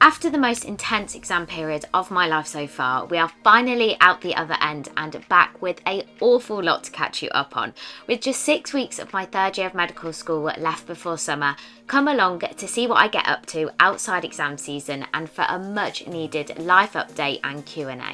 After the most intense exam period of my life so far, we are finally out the other end and back with an awful lot to catch you up on. With just 6 weeks of my third year of medical school left before summer, come along to see what I get up to outside exam season and for a much needed life update and Q&A.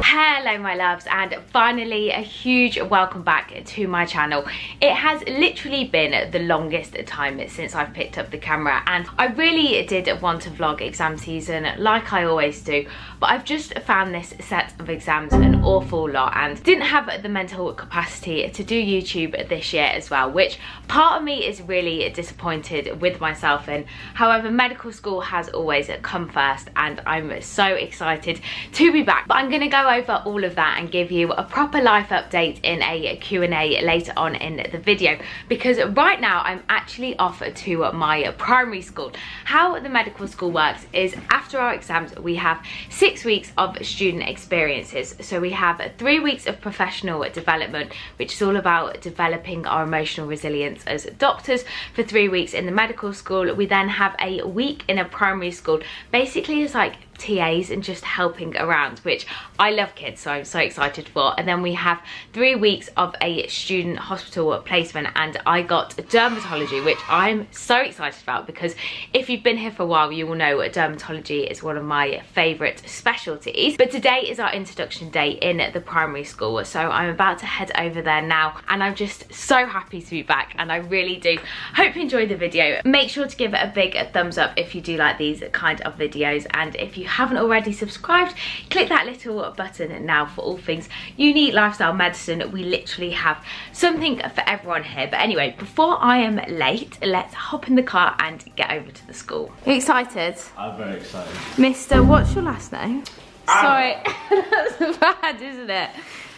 Hello my loves, and finally a huge welcome back to my channel. It has literally been the longest time since I've picked up the camera, and I really did want to vlog exam season like I always do, but I've just found this set of exams an awful lot and didn't have the mental capacity to do YouTube this year as well, which part of me is really disappointed with myself in. However, medical school has always come first and I'm so excited to be back. But I'm going to go over all of that and give you a proper life update in a Q&A later on in the video, because right now I'm actually off to my primary school. How the medical school works is after our exams we have 6 weeks of student experiences. So we have 3 weeks of professional development, which is all about developing our emotional resilience as doctors for 3 weeks in the medical school. We then have a week in a primary school, basically it's like TAs and just helping around, which I love kids, so I'm so excited for. And then we have 3 weeks of a student hospital placement, and I got dermatology, which I'm so excited about because if you've been here for a while you will know dermatology is one of my favourite specialties. But today is our introduction day in the primary school, so I'm about to head over there now, and I'm just so happy to be back, and I really do hope you enjoyed the video. Make sure to give it a big thumbs up if you do like these kind of videos, and if you haven't already subscribed, click that little button now for all things unique lifestyle medicine. We literally have something for everyone here. But anyway, before I am late, let's hop in the car and get over to the school. Are you excited? I'm very excited. Mr. What's your last name? Sorry, that's bad, isn't it?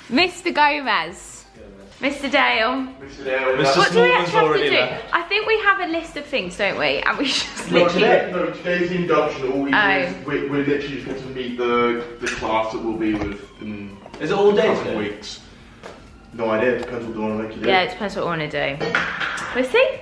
Mr. Gomez. Mr. Dale. Mr. Dale. What do we actually have to do? Left. I think we have a list of things, don't we? And we just literally... No, today's the induction. All we do is we're literally just going to meet the class that we'll be with in Is it all day a couple of weeks. No idea, depends what they want to make you do. Yeah, it depends what we want to do. We'll see.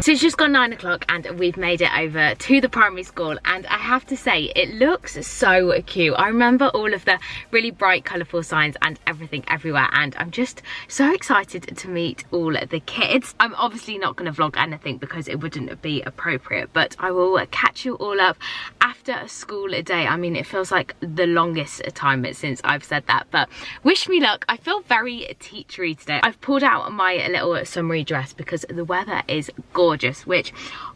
So it's just gone 9 o'clock and we've made it over to the primary school, and I have to say it looks so cute. I remember all of the really bright colourful signs and everything everywhere, and I'm just so excited to meet all the kids. I'm obviously not going to vlog anything because it wouldn't be appropriate, but I will catch you all up after a school day. I mean, it feels like the longest time since I've said that, but wish me luck. I feel very teachery today. I've pulled out my little summery dress because the weather is gorgeous, which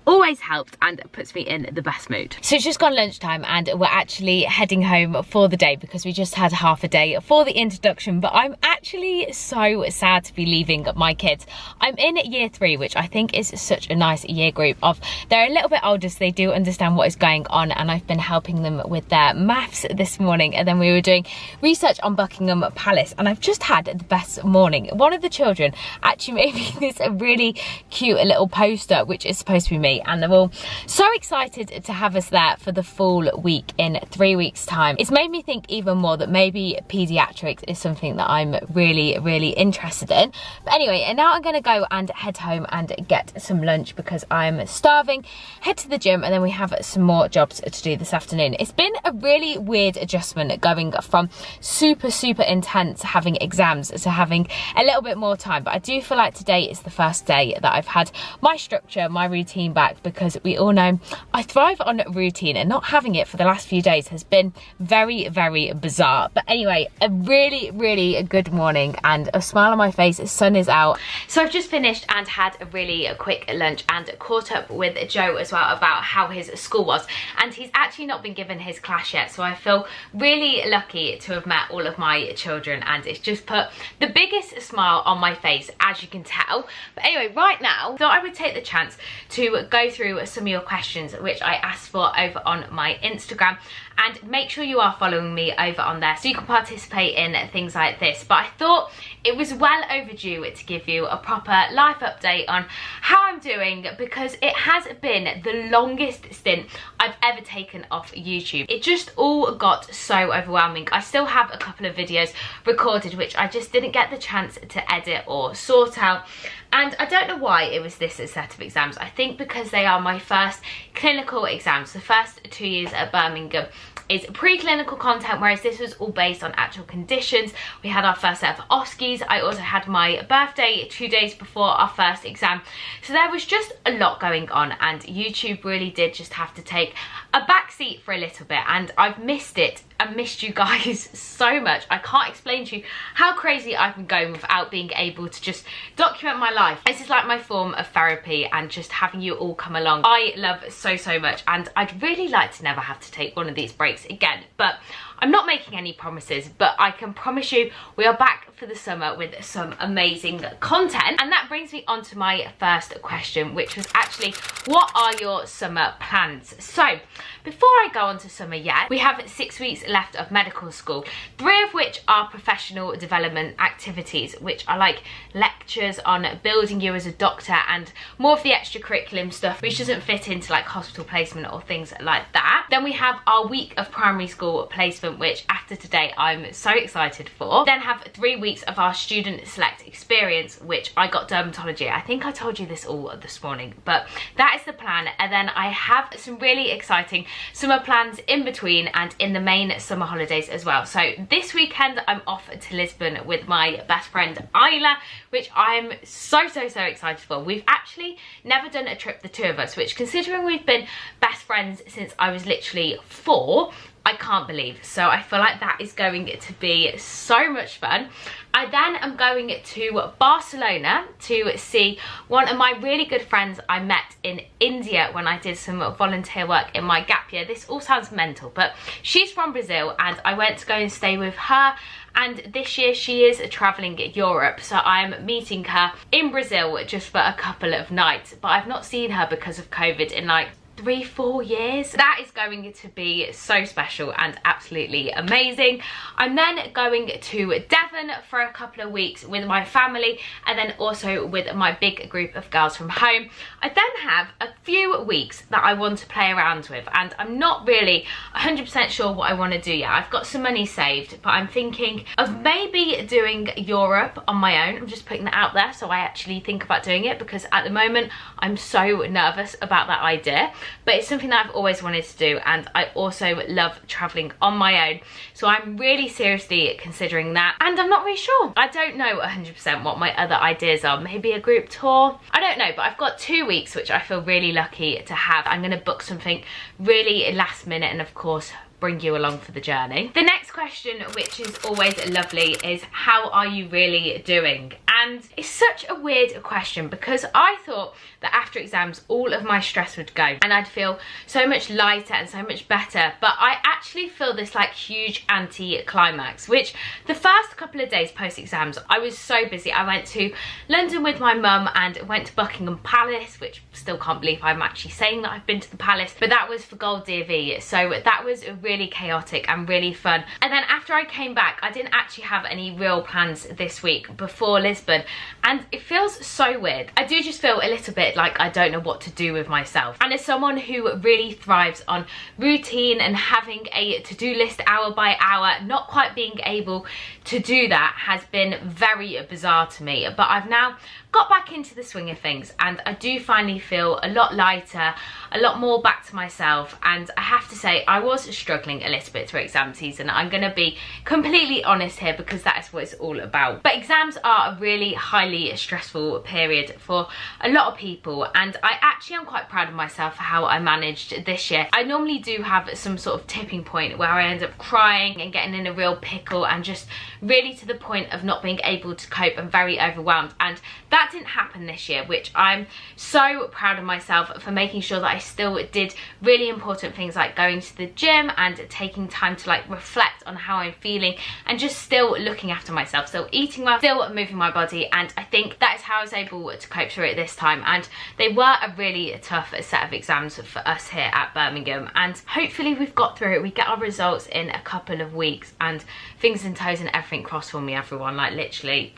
always helps and puts me in the best mood. So it's just gone lunchtime and we're actually heading home for the day because we just had half a day for the introduction. But I'm actually so sad to be leaving my kids. I'm in year 3, which I think is such a nice year group of, they're a little bit older so they do understand what is going on, and I've been helping them with their maths this morning, and then we were doing research on Buckingham Palace, and I've just had the best morning. One of the children actually made me this really cute little poster which is supposed to be me, and they're all so excited to have us there for the full week in 3 weeks time. It's made me think even more that maybe paediatrics is something that I'm really interested in. But anyway, and now I'm going to go and head home and get some lunch because I'm starving, head to the gym, and then we have some more jobs to do this afternoon. It's been a really weird adjustment going from super intense having exams to having a little bit more time, but I do feel like today is the first day that I've had my structure, my routine back, because we all know I thrive on routine, and not having it for the last few days has been very bizarre. But anyway, a really good morning and a smile on my face. The sun is out. So I've just finished and had a really quick lunch and caught up with Joe as well about how his school was, and he's actually not been given his class yet, so I feel really lucky to have met all of my children, and it's just put the biggest smile on my face, as you can tell. But anyway, right now I thought I would take the chance to go through some of your questions which I asked for over on my Instagram, and make sure you are following me over on there so you can participate in things like this. But I thought it was well overdue to give you a proper life update on how I'm doing, because it has been the longest stint I've ever taken off YouTube. It just all got so overwhelming. I still have a couple of videos recorded which I just didn't get the chance to edit or sort out, and I don't know why it was this set of exams. I think because they are my first clinical exams. The first 2 years at Birmingham is preclinical content, whereas this was all based on actual conditions. We had our first set of OSCEs. I also had my birthday 2 days before our first exam. So there was just a lot going on, and YouTube really did just have to take a backseat for a little bit, and I've missed it and missed you guys so much. I can't explain to you how crazy I've been going without being able to just document my life. This is like my form of therapy, and just having you all come along I love so much, and I'd really like to never have to take one of these breaks again. But I'm not making any promises, but I can promise you we are back for the summer with some amazing content. And that brings me on to my first question, which was actually, what are your summer plans? So before I go on to summer yet, we have 6 weeks left of medical school, 3 of which are professional development activities, which are like lectures on building you as a doctor and more of the extracurriculum stuff which doesn't fit into like hospital placement or things like that. Then we have our week of primary school placement, which after today I'm so excited for. Then have 3 weeks of our student select experience, which I got dermatology. I think I told you this all this morning, but that is the plan. And then I have some really exciting summer plans in between and in the main summer holidays as well. So this weekend I'm off to Lisbon with my best friend Isla, which I'm so excited for. We've actually never done a trip, the two of us, which, considering we've been best friends since I was literally 4, I can't believe. So I feel like that is going to be so much fun. I then am going to Barcelona to see one of my really good friends I met in India when I did some volunteer work in my gap year. This all sounds mental, but she's from Brazil, and I went to go and stay with her. And this year she is travelling Europe, so I'm meeting her in Brazil just for a couple of nights. But I've not seen her because of COVID in like 3-4 years. That is going to be so special and absolutely amazing. I'm then going to Devon for a couple of weeks with my family, and then also with my big group of girls from home. I then have a few weeks that I want to play around with, and I'm not really 100% sure what I want to do yet. I've got some money saved, but I'm thinking of maybe doing Europe on my own. I'm just putting that out there so I actually think about doing it, because at the moment I'm so nervous about that idea. But it's something that I've always wanted to do, and I also love travelling on my own, so I'm really seriously considering that. And I'm not really sure. I don't know 100% what my other ideas are. Maybe a group tour? I don't know, but I've got 2 weeks which I feel really lucky to have. I'm going to book something really last minute and of course bring you along for the journey. The next question, which is always lovely, is how are you really doing? And it's such a weird question, because I thought that after exams all of my stress would go and I'd feel so much lighter and so much better, but I actually feel this like huge anti-climax, which the first couple of days post exams I was so busy. I went to London with my mum and went to Buckingham Palace, which still can't believe I'm actually saying that I've been to the palace, but that was for Gold DV, so that was really chaotic and really fun. And then after I came back, I didn't actually have any real plans this week before Lisbon, and it feels so weird. I do just feel a little bit like I don't know what to do with myself. And as someone who really thrives on routine and having a to-do list hour by hour, not quite being able to do that has been very bizarre to me. But I've now got back into the swing of things, and I do finally feel a lot lighter, a lot more back to myself. And I have to say, I was struggling a little bit through exam season. I'm going to be completely honest here, because that is what it's all about. But exams are a really highly stressful period for a lot of people, and I actually am quite proud of myself for how I managed this year. I normally do have some sort of tipping point where I end up crying and getting in a real pickle and just really to the point of not being able to cope and very overwhelmed, and that That didn't happen this year, which I'm so proud of myself for making sure that I still did really important things like going to the gym and taking time to like reflect on how I'm feeling and just still looking after myself, still eating well, still moving my body. And I think that is how I was able to cope through it this time. And they were a really tough set of exams for us here at Birmingham, and hopefully we've got through it. We get our results in a couple of weeks, and fingers and toes and everything crossed for me, everyone, like literally.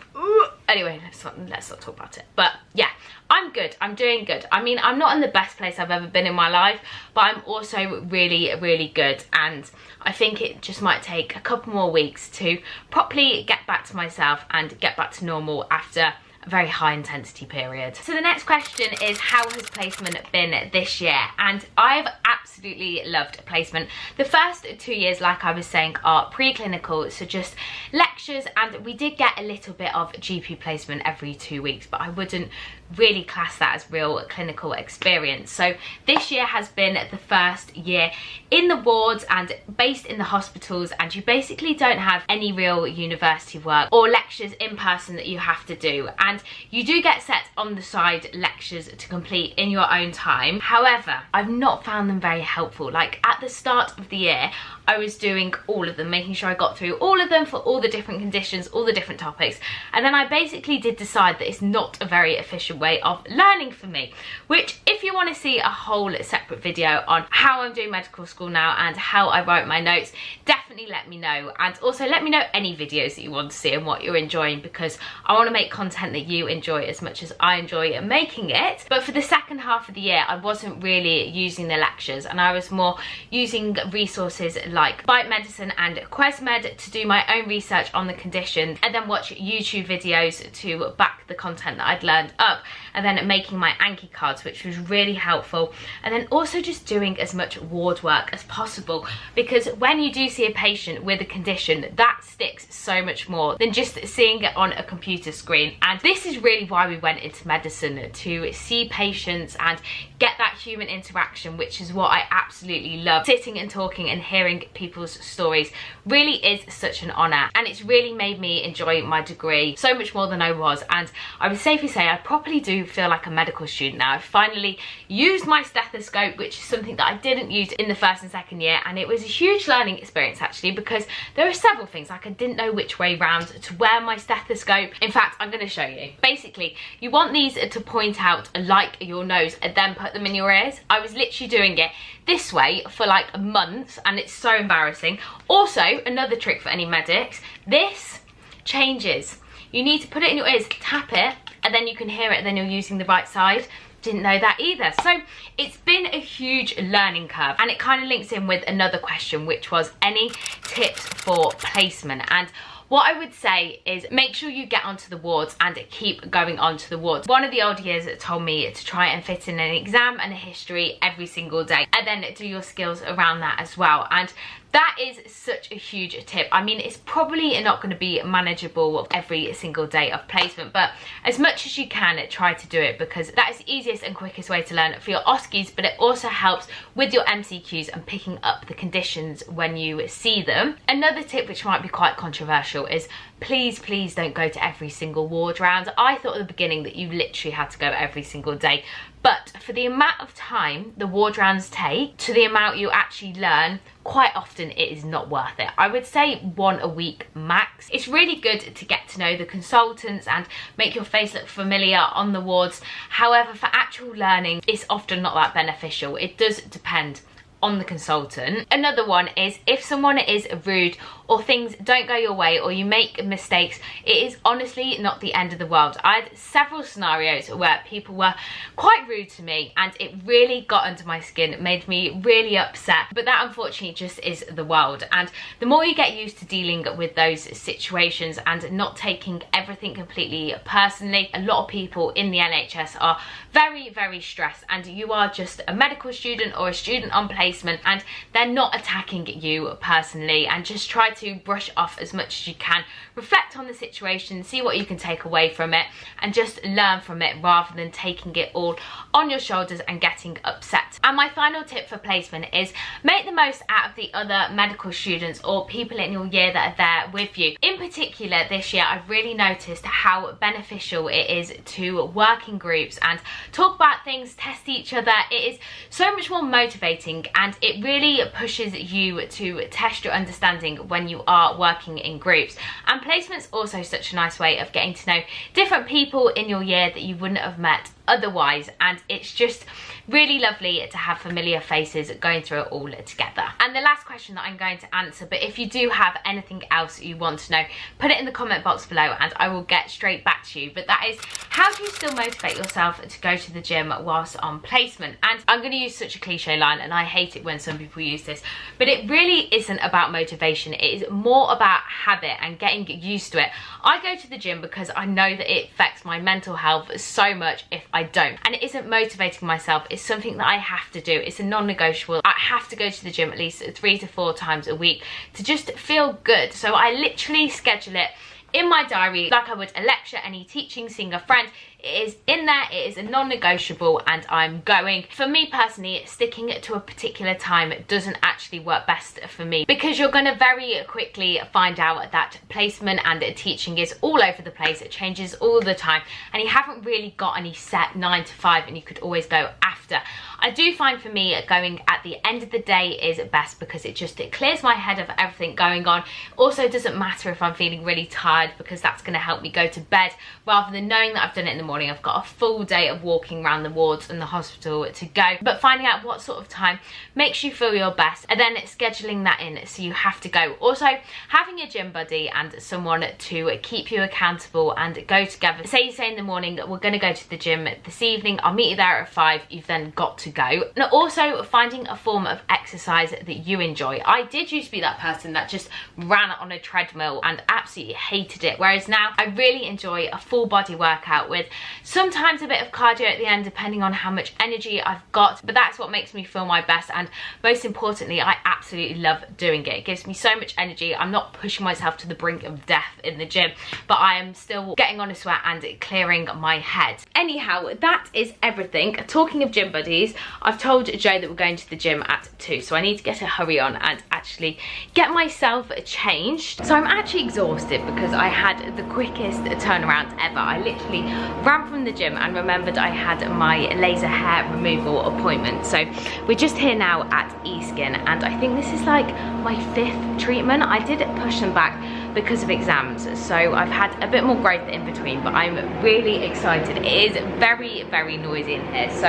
Anyway, let's not talk about it. But yeah, I'm good. I'm doing good. I mean, I'm not in the best place I've ever been in my life, but I'm also really, really good. And I think it just might take a couple more weeks to properly get back to myself and get back to normal after a very high intensity period. So the next question is, how has placement been this year? And I've absolutely loved placement. The first 2 years, like I was saying, are preclinical, so just lectures, and we did get a little bit of GP placement every 2 weeks, but I wouldn't really class that as real clinical experience. So this year has been the first year in the wards and based in the hospitals, and you basically don't have any real university work or lectures in person that you have to do, and you do get set on the side lectures to complete in your own time. However, I've not found them very helpful. Like at the start of the year, I was doing all of them, making sure I got through all of them for all the different conditions, all the different topics. And then I basically did decide that it's not a very efficient way of learning for me, which if you want to see a whole separate video on how I'm doing medical school now and how I write my notes, definitely let me know. And also let me know any videos that you want to see and what you're enjoying, because I want to make content that you enjoy as much as I enjoy making it. But for the second half of the year, I wasn't really using the lectures, and I was more using resources like Bite Medicine and QuesMed to do my own research on the condition, and then watch YouTube videos to back the content that I'd learned up, and then making my Anki cards, which was really helpful. And then also just doing as much ward work as possible, because when you do see a patient with a condition, that sticks so much more than just seeing it on a computer screen. And this is really why we went into medicine, to see patients and get that human interaction, which is what I absolutely love. Sitting and talking and hearing people's stories really is such an honour, and it's really made me enjoy my degree so much more than I was. And I would safely say I properly do feel like a medical student now. I've finally used my stethoscope, which is something that I didn't use in the first and second year, and it was a huge learning experience actually, because there are several things, like I didn't know which way round to wear my stethoscope. In fact, I'm going to show you. Basically, you want these to point out like your nose and then put them in your ears. I was literally doing it this way for like months, and it's so embarrassing. Also, another trick for any medics, this changes. You need to put it in your ears, tap it, and then you can hear it, then you're using the right side. Didn't know that either. So it's been a huge learning curve, and it kind of links in with another question, which was any tips for placement. And what I would say is make sure you get onto the wards and keep going onto the wards. One of the old years told me to try and fit in an exam and a history every single day, and then do your skills around that as well. And that is such a huge tip. I mean, it's probably not going to be manageable every single day of placement, but as much as you can, try to do it, because that is the easiest and quickest way to learn for your OSCEs, but it also helps with your MCQs and picking up the conditions when you see them. Another tip, which might be quite controversial, is please don't go to every single ward round. I thought at the beginning that you literally had to go every single day, but for the amount of time the ward rounds take to the amount you actually learn, quite often it is not worth it. I would say 1 a week max. It's really good to get to know the consultants and make your face look familiar on the wards. However, for actual learning, it's often not that beneficial. It does depend on the consultant. Another one is if someone is rude or things don't go your way or you make mistakes, it is honestly not the end of the world. I had several scenarios where people were quite rude to me and it really got under my skin. It made me really upset, but that unfortunately just is the world. And the more you get used to dealing with those situations and not taking everything completely personally, a lot of people in the NHS are very stressed, and you are just a medical student or a student on placement placement and they're not attacking you personally, and just try to brush off as much as you can. Reflect on the situation, see what you can take away from it, and just learn from it rather than taking it all on your shoulders and getting upset. And my final tip for placement is make the most out of the other medical students or people in your year that are there with you. In particular this year, I've really noticed how beneficial it is to work in groups and talk about things, test each other. It is so much more motivating, and it really pushes you to test your understanding when you are working in groups. And placement's also such a nice way of getting to know different people in your year that you wouldn't have met otherwise, and it's just really lovely to have familiar faces going through it all together. And the last question that I'm going to answer, but if you do have anything else you want to know, put it in the comment box below and I will get straight back to you. But that is, how do you still motivate yourself to go to the gym whilst on placement? And I'm going to use such a cliche line, and I hate it when some people use this, but it really isn't about motivation. It is more about habit and getting used to it. I go to the gym because I know that it affects my mental health so much if I don't, and it isn't motivating myself. It's something that I have to do. It's a non-negotiable. I have to go to the gym at least 3 to 4 times a week to just feel good. So I literally schedule it in my diary like I would a lecture, any teaching, seeing a friend. It is in there, it is a non-negotiable, and I'm going. For me personally, sticking to a particular time doesn't actually work best for me, because you're going to very quickly find out that placement and teaching is all over the place. It changes all the time, and you haven't really got any set 9 to 5, and you could always go after. I do find for me going at the end of the day is best, because it clears my head of everything going on. Also, doesn't matter if I'm feeling really tired, because that's going to help me go to bed rather than knowing that I've done it in the morning. I've got a full day of walking around the wards and the hospital to go. But finding out what sort of time makes you feel your best, and then scheduling that in so you have to go. Also, having a gym buddy and someone to keep you accountable and go together. Say you say in the morning, we're going to go to the gym this evening, I'll meet you there at 5, you've then got to go. And also finding a form of exercise that you enjoy. I did used to be that person that just ran on a treadmill and absolutely hated it, whereas now I really enjoy a full body workout with sometimes a bit of cardio at the end, depending on how much energy I've got. But that's what makes me feel my best, and most importantly, I absolutely love doing it. It gives me so much energy. I'm not pushing myself to the brink of death in the gym, but I am still getting on a sweat and clearing my head. Anyhow, that is everything. Talking of gym buddies, I've told Joe that we're going to the gym at 2, so I need to get a hurry on and actually get myself changed. So I'm actually exhausted because I had the quickest turnaround ever. I literally ran from the gym and remembered I had my laser hair removal appointment. So we're just here now at eSkin, and I think this is like my 5th treatment. I did push them back because of exams, so I've had a bit more growth in between, but I'm really excited. It is very, very noisy in here, so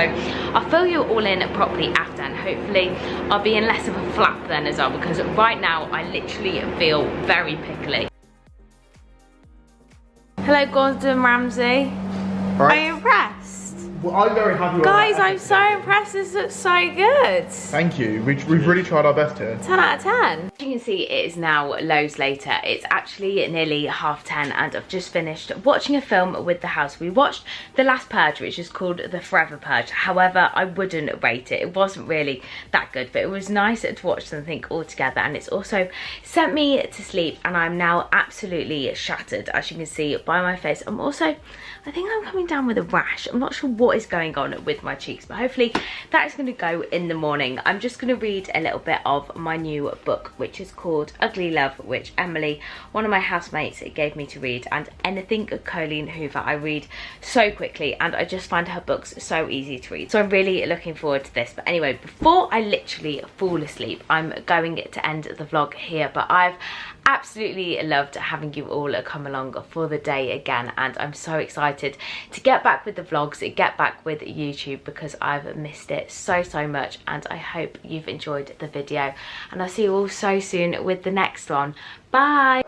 I'll fill you all in properly after, and hopefully I'll be in less of a flap then as well, because right now I literally feel very pickly. Hello, Gordon Ramsay. Are you impressed? Well, I'm very happy. Guys, I'm so impressed. This looks so good. Thank you. We've really tried our best here. 10 out of 10. As you can see, it is now loads later. It's actually nearly 10:30, and I've just finished watching a film with the house. We watched The Last Purge, which is called The Forever Purge. However, I wouldn't rate it. It wasn't really that good, but it was nice to watch something all together, and it's also sent me to sleep, and I'm now absolutely shattered, as you can see by my face. I think I'm coming down with a rash. I'm not sure what is going on with my cheeks, but hopefully that is going to go in the morning. I'm just going to read a little bit of my new book, which is called Ugly Love, which Emily, one of my housemates, gave me to read. And anything Colleen Hoover I read so quickly, and I just find her books so easy to read. So I'm really looking forward to this. But anyway, before I literally fall asleep, I'm going to end the vlog here, but I've absolutely loved having you all come along for the day again, and I'm so excited to get back with the vlogs, get back with YouTube, because I've missed it so much, and I hope you've enjoyed the video, and I'll see you all so soon with the next one. Bye.